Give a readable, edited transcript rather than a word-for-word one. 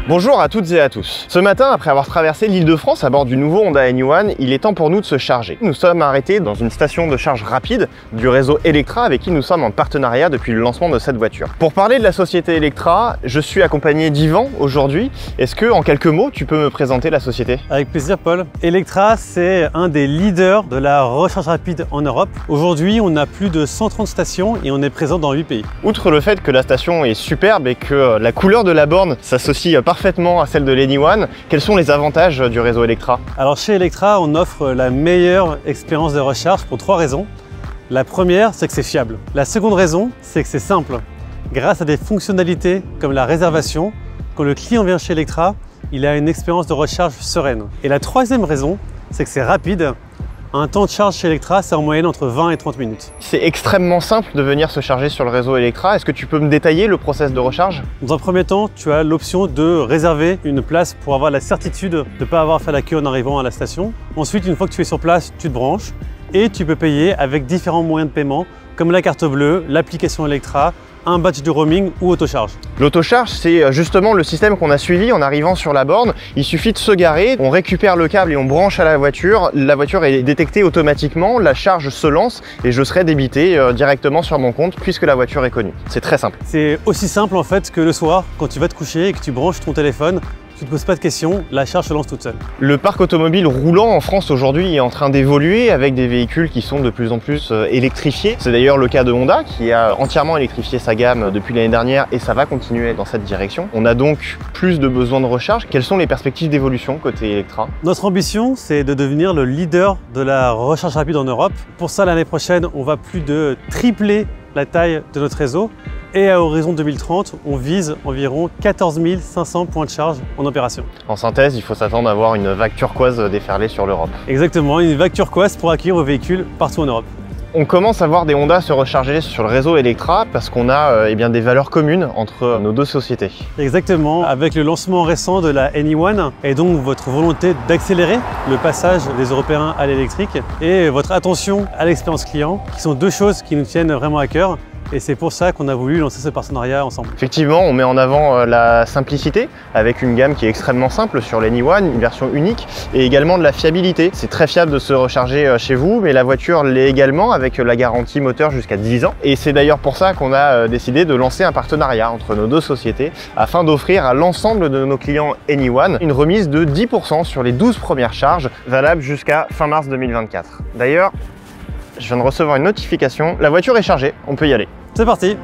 Bonjour à toutes et à tous. Ce matin, après avoir traversé l'Île-de-France à bord du nouveau Honda Anyone, il est temps pour nous de se charger. Nous sommes arrêtés dans une station de charge rapide du réseau Electra avec qui nous sommes en partenariat depuis le lancement de cette voiture. Pour parler de la société Electra, je suis accompagné d'Yvan aujourd'hui. Est-ce que, en quelques mots, tu peux me présenter la société? Avec plaisir, Paul. Electra, c'est un des leaders de la recharge rapide en Europe. Aujourd'hui, on a plus de 130 stations et on est présent dans 8 pays. Outre le fait que la station est superbe et que la couleur de la borne s'associe parfaitement à celle de l'Anyone, quels sont les avantages du réseau Electra? Alors chez Electra, on offre la meilleure expérience de recharge pour 3 raisons. La première, c'est que c'est fiable. La seconde raison, c'est que c'est simple. Grâce à des fonctionnalités comme la réservation, quand le client vient chez Electra, il a une expérience de recharge sereine. Et la troisième raison, c'est que c'est rapide. Un temps de charge chez Electra, c'est en moyenne entre 20 et 30 minutes. C'est extrêmement simple de venir se charger sur le réseau Electra. Est-ce que tu peux me détailler le process de recharge? Dans un premier temps, tu as l'option de réserver une place pour avoir la certitude de ne pas avoir à faire la queue en arrivant à la station. Ensuite, une fois que tu es sur place, tu te branches et tu peux payer avec différents moyens de paiement comme la carte bleue, l'application Electra, un badge de roaming ou autocharge. L'autocharge, c'est justement le système qu'on a suivi en arrivant sur la borne. Il suffit de se garer, on récupère le câble et on branche à la voiture est détectée automatiquement, la charge se lance et je serai débité directement sur mon compte puisque la voiture est connue. C'est très simple. C'est aussi simple en fait que le soir, quand tu vas te coucher et que tu branches ton téléphone, tu ne te poses pas de questions, la charge se lance toute seule. Le parc automobile roulant en France aujourd'hui est en train d'évoluer avec des véhicules qui sont de plus en plus électrifiés. C'est d'ailleurs le cas de Honda qui a entièrement électrifié sa gamme depuis l'année dernière et ça va continuer dans cette direction. On a donc plus de besoins de recharge. Quelles sont les perspectives d'évolution côté Electra? Notre ambition, c'est de devenir le leader de la recharge rapide en Europe. Pour ça, l'année prochaine, on va plus de tripler la taille de notre réseau. Et à horizon 2030, on vise environ 14 500 points de charge en opération. En synthèse, il faut s'attendre à avoir une vague turquoise déferler sur l'Europe. Exactement, une vague turquoise pour accueillir vos véhicules partout en Europe. On commence à voir des Honda se recharger sur le réseau Electra parce qu'on a des valeurs communes entre nos deux sociétés. Exactement, avec le lancement récent de la Anyone et donc votre volonté d'accélérer le passage des Européens à l'électrique et votre attention à l'expérience client, qui sont deux choses qui nous tiennent vraiment à cœur. Et c'est pour ça qu'on a voulu lancer ce partenariat ensemble. Effectivement, on met en avant la simplicité avec une gamme qui est extrêmement simple sur l'Anyone, une version unique, et également de la fiabilité. C'est très fiable de se recharger chez vous, mais la voiture l'est également avec la garantie moteur jusqu'à 10 ans. Et c'est d'ailleurs pour ça qu'on a décidé de lancer un partenariat entre nos deux sociétés afin d'offrir à l'ensemble de nos clients Anyone une remise de 10% sur les 12 premières charges, valable jusqu'à fin mars 2024. D'ailleurs, je viens de recevoir une notification, la voiture est chargée, on peut y aller. C'est parti!